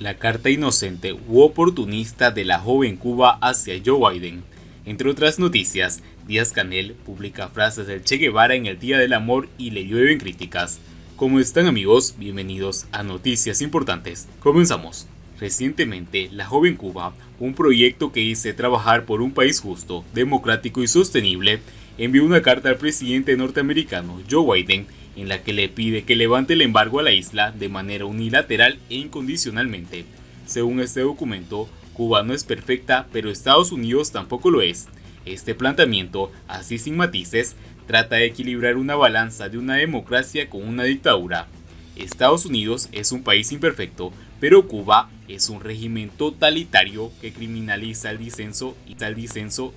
La carta inocente u oportunista de la joven Cuba hacia Joe Biden. Entre otras noticias, Díaz-Canel publica frases del Che Guevara en el Día del Amor y le llueven críticas. ¿Cómo están, amigos? Bienvenidos a Noticias Importantes. Comenzamos. Recientemente, la joven Cuba, un proyecto que dice trabajar por un país justo, democrático y sostenible, envió una carta al presidente norteamericano Joe Biden en la que le pide que levante el embargo a la isla de manera unilateral e incondicionalmente. Según este documento, Cuba no es perfecta, pero Estados Unidos tampoco lo es. Este planteamiento, así sin matices, trata de equilibrar una balanza de una democracia con una dictadura. Estados Unidos es un país imperfecto, pero Cuba es un régimen totalitario que criminaliza el disenso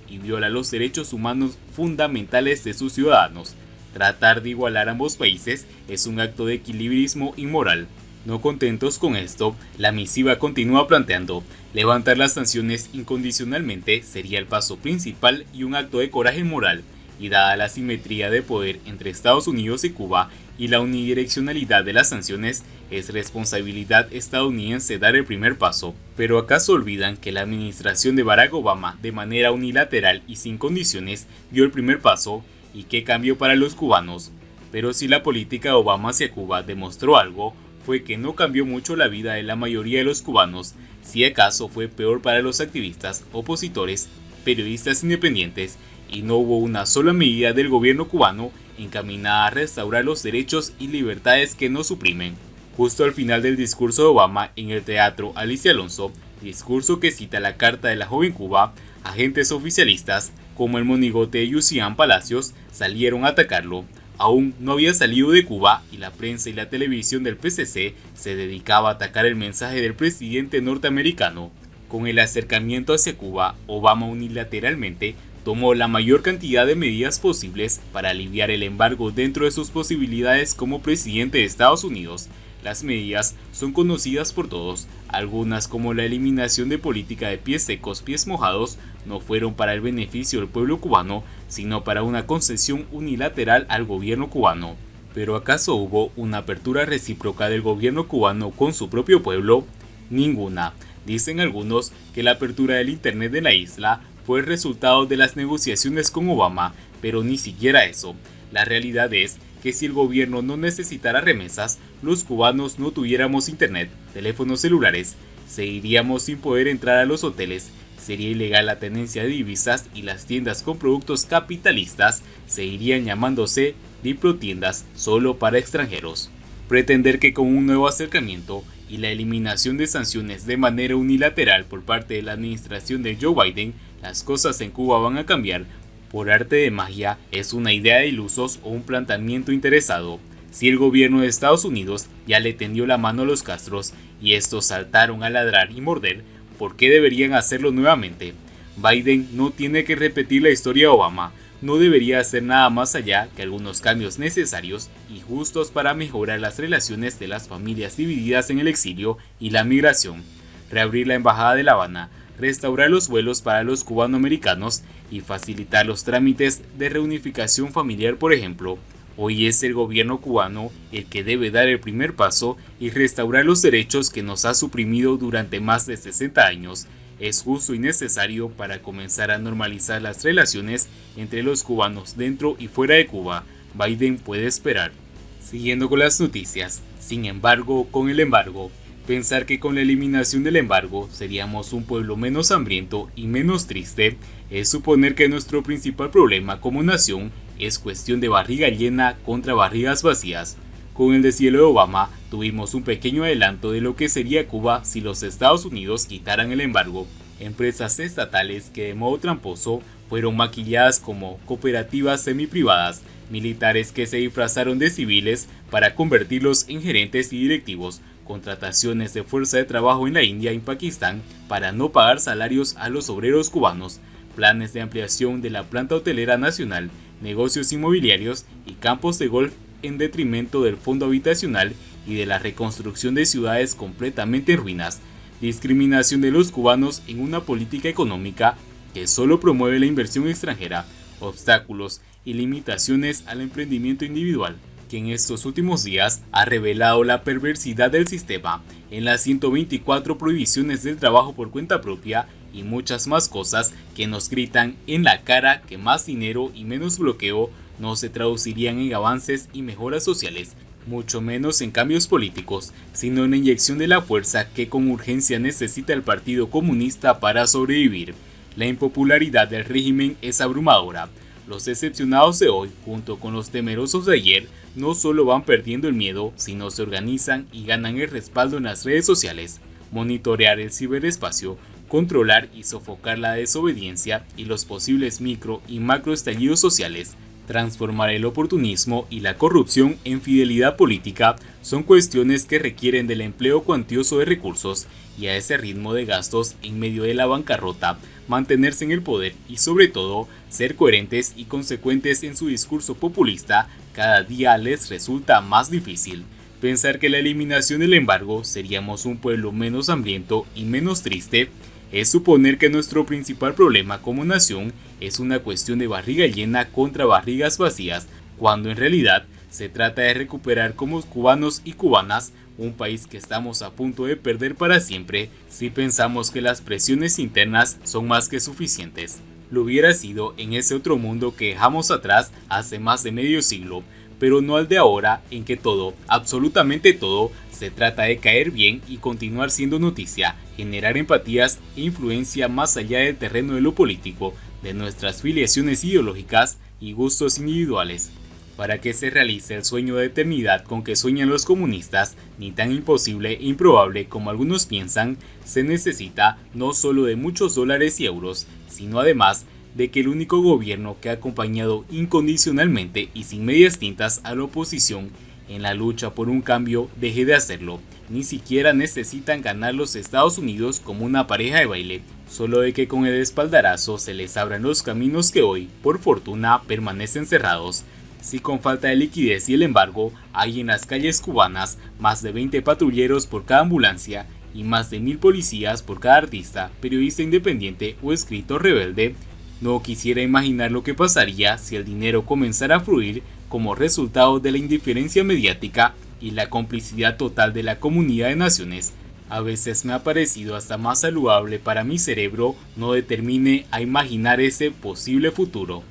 y viola los derechos humanos fundamentales de sus ciudadanos. Tratar de igualar ambos países es un acto de equilibrismo inmoral. No contentos con esto, la misiva continúa planteando: levantar las sanciones incondicionalmente sería el paso principal y un acto de coraje moral, y dada la simetría de poder entre Estados Unidos y Cuba y la unidireccionalidad de las sanciones, es responsabilidad estadounidense dar el primer paso. Pero ¿acaso olvidan que la administración de Barack Obama, de manera unilateral y sin condiciones, dio el primer paso? ¿Y qué cambió para los cubanos? Pero si la política de Obama hacia Cuba demostró algo, fue que no cambió mucho la vida de la mayoría de los cubanos. Si acaso fue peor para los activistas, opositores, periodistas independientes, y no hubo una sola medida del gobierno cubano encaminada a restaurar los derechos y libertades que nos suprimen. Justo al final del discurso de Obama en el Teatro Alicia Alonso, discurso que cita la carta de la joven Cuba, agentes oficialistas como el monigote Yusián Palacios salieron a atacarlo. Aún no había salido de Cuba y la prensa y la televisión del PCC se dedicaba a atacar el mensaje del presidente norteamericano. Con el acercamiento hacia Cuba, Obama unilateralmente tomó la mayor cantidad de medidas posibles para aliviar el embargo dentro de sus posibilidades como presidente de Estados Unidos. Las medidas son conocidas por todos. Algunas, como la eliminación de política de pies secos, pies mojados, no fueron para el beneficio del pueblo cubano, sino para una concesión unilateral al gobierno cubano. ¿Pero acaso hubo una apertura recíproca del gobierno cubano con su propio pueblo? Ninguna. Dicen algunos que la apertura del internet de la isla fue el resultado de las negociaciones con Obama, pero ni siquiera eso. La realidad es que si el gobierno no necesitara remesas, los cubanos no tuviéramos internet, teléfonos celulares, seguiríamos sin poder entrar a los hoteles, sería ilegal la tenencia de divisas y las tiendas con productos capitalistas seguirían llamándose diplotiendas solo para extranjeros. Pretender que con un nuevo acercamiento y la eliminación de sanciones de manera unilateral por parte de la administración de Joe Biden, las cosas en Cuba van a cambiar por arte de magia es una idea de ilusos o un planteamiento interesado. Si el gobierno de Estados Unidos ya le tendió la mano a los Castros y estos saltaron a ladrar y morder, ¿por qué deberían hacerlo nuevamente? Biden no tiene que repetir la historia de Obama, no debería hacer nada más allá que algunos cambios necesarios y justos para mejorar las relaciones de las familias divididas en el exilio y la migración, reabrir la embajada de La Habana, restaurar los vuelos para los cubanoamericanos y facilitar los trámites de reunificación familiar, por ejemplo. Hoy es el gobierno cubano el que debe dar el primer paso y restaurar los derechos que nos ha suprimido durante más de 60 años. Es justo y necesario para comenzar a normalizar las relaciones entre los cubanos dentro y fuera de Cuba. Biden puede esperar. Siguiendo con las noticias, sin embargo, con el embargo, pensar que con la eliminación del embargo seríamos un pueblo menos hambriento y menos triste es suponer que nuestro principal problema como nación es cuestión de barriga llena contra barrigas vacías. Con el deshielo de Obama tuvimos un pequeño adelanto de lo que sería Cuba si los Estados Unidos quitaran el embargo. Empresas estatales que de modo tramposo fueron maquilladas como cooperativas semiprivadas, militares que se disfrazaron de civiles para convertirlos en gerentes y directivos, contrataciones de fuerza de trabajo en la India y Pakistán para no pagar salarios a los obreros cubanos, planes de ampliación de la planta hotelera nacional, negocios inmobiliarios y campos de golf en detrimento del fondo habitacional y de la reconstrucción de ciudades completamente en ruinas, discriminación de los cubanos en una política económica que solo promueve la inversión extranjera, obstáculos y limitaciones al emprendimiento individual. que en estos últimos días ha revelado la perversidad del sistema en las 124 prohibiciones del trabajo por cuenta propia y muchas más cosas que nos gritan en la cara que más dinero y menos bloqueo no se traducirían en avances y mejoras sociales, mucho menos en cambios políticos, sino en la inyección de la fuerza que con urgencia necesita el Partido Comunista para sobrevivir. La impopularidad del régimen es abrumadora. Los decepcionados de hoy, junto con los temerosos de ayer, no solo van perdiendo el miedo, sino se organizan y ganan el respaldo en las redes sociales. Monitorear el ciberespacio, controlar y sofocar la desobediencia y los posibles micro y macro estallidos sociales, transformar el oportunismo y la corrupción en fidelidad política son cuestiones que requieren del empleo cuantioso de recursos y a ese ritmo de gastos en medio de la bancarrota, mantenerse en el poder y sobre todo ser coherentes y consecuentes en su discurso populista cada día les resulta más difícil. Pensar que la eliminación del embargo seríamos un pueblo menos hambriento y menos triste es suponer que nuestro principal problema como nación es una cuestión de barriga llena contra barrigas vacías, cuando en realidad se trata de recuperar como cubanos y cubanas un país que estamos a punto de perder para siempre si pensamos que las presiones internas son más que suficientes. Lo hubiera sido en ese otro mundo que dejamos atrás hace más de medio siglo, pero no al de ahora en que todo, absolutamente todo, se trata de caer bien y continuar siendo noticia, generar empatías e influencia más allá del terreno de lo político, de nuestras filiaciones ideológicas y gustos individuales. Para que se realice el sueño de eternidad con que sueñan los comunistas, ni tan imposible e improbable como algunos piensan, se necesita no solo de muchos dólares y euros, sino además de que el único gobierno que ha acompañado incondicionalmente y sin medias tintas a la oposición en la lucha por un cambio deje de hacerlo. Ni siquiera necesitan ganar los Estados Unidos como una pareja de baile, solo de que con el espaldarazo se les abran los caminos que hoy, por fortuna, permanecen cerrados. Si con falta de liquidez y el embargo hay en las calles cubanas más de 20 patrulleros por cada ambulancia y más de 1000 policías por cada artista, periodista independiente o escritor rebelde, no quisiera imaginar lo que pasaría si el dinero comenzara a fluir como resultado de la indiferencia mediática y la complicidad total de la comunidad de naciones. A veces me ha parecido hasta más saludable para mi cerebro no determine a imaginar ese posible futuro.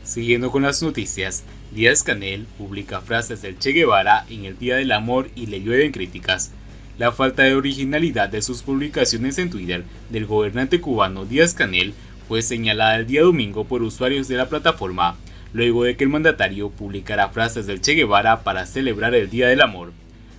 Siguiendo con las noticias, Díaz-Canel publica frases del Che Guevara en el Día del Amor y le llueven críticas. La falta de originalidad de sus publicaciones en Twitter del gobernante cubano Díaz-Canel fue señalada el día domingo por usuarios de la plataforma, luego de que el mandatario publicara frases del Che Guevara para celebrar el Día del Amor.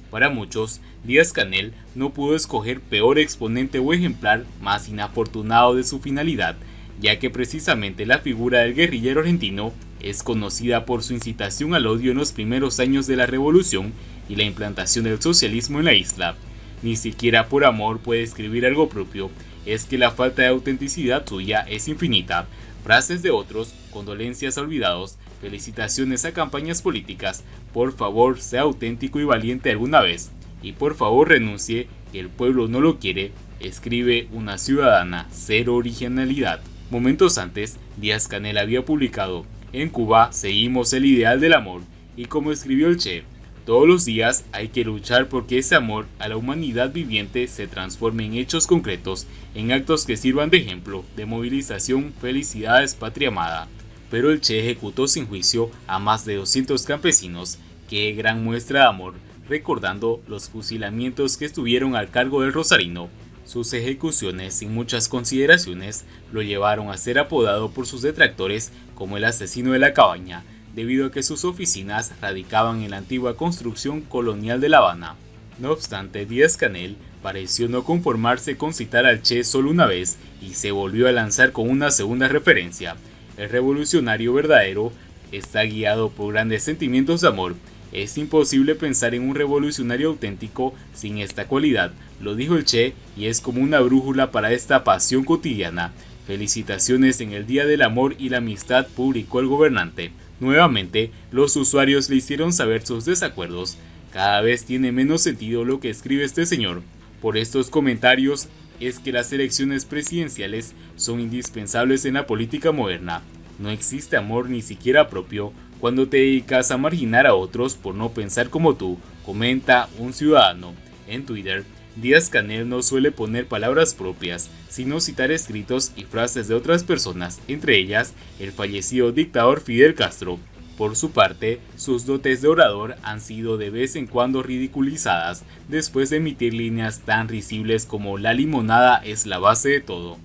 Para muchos, Díaz-Canel no pudo escoger peor exponente o ejemplar más inafortunado de su finalidad, ya que precisamente la figura del guerrillero argentino es conocida por su incitación al odio en los primeros años de la revolución y la implantación del socialismo en la isla. Ni siquiera por amor puede escribir algo propio, es que la falta de autenticidad suya es infinita. Frases de otros, condolencias a olvidados, felicitaciones a campañas políticas, por favor sea auténtico y valiente alguna vez, y por favor renuncie, que el pueblo no lo quiere, escribe una ciudadana, cero originalidad. Momentos antes, Díaz-Canel había publicado: en Cuba seguimos el ideal del amor, y como escribió el Che, todos los días hay que luchar porque ese amor a la humanidad viviente se transforme en hechos concretos, en actos que sirvan de ejemplo, de movilización, felicidades patria amada. Pero el Che ejecutó sin juicio a más de 200 campesinos, qué gran muestra de amor, recordando los fusilamientos que estuvieron al cargo del rosarino. Sus ejecuciones, sin muchas consideraciones, lo llevaron a ser apodado por sus detractores como el asesino de la cabaña, debido a que sus oficinas radicaban en la antigua construcción colonial de La Habana. No obstante, Díaz-Canel pareció no conformarse con citar al Che solo una vez y se volvió a lanzar con una segunda referencia. El revolucionario verdadero está guiado por grandes sentimientos de amor. Es imposible pensar en un revolucionario auténtico sin esta cualidad, lo dijo el Che, y es como una brújula para esta pasión cotidiana. Felicitaciones en el Día del Amor y la Amistad, publicó el gobernante. Nuevamente, los usuarios le hicieron saber sus desacuerdos. Cada vez tiene menos sentido lo que escribe este señor. Por estos comentarios es que las elecciones presidenciales son indispensables en la política moderna. No existe amor ni siquiera propio, Cuando te dedicas a marginar a otros por no pensar como tú, comenta un ciudadano. En Twitter, Díaz-Canel no suele poner palabras propias, sino citar escritos y frases de otras personas, entre ellas el fallecido dictador Fidel Castro. Por su parte, sus dotes de orador han sido de vez en cuando ridiculizadas después de emitir líneas tan risibles como "la limonada es la base de todo".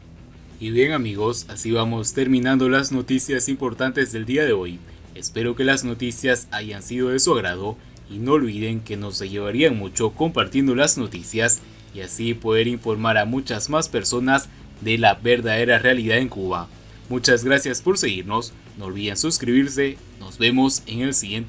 Y bien amigos, así vamos terminando las noticias importantes del día de hoy. Espero que las noticias hayan sido de su agrado y no olviden que nos ayudarían mucho compartiendo las noticias y así poder informar a muchas más personas de la verdadera realidad en Cuba. Muchas gracias por seguirnos, no olviden suscribirse, nos vemos en el siguiente.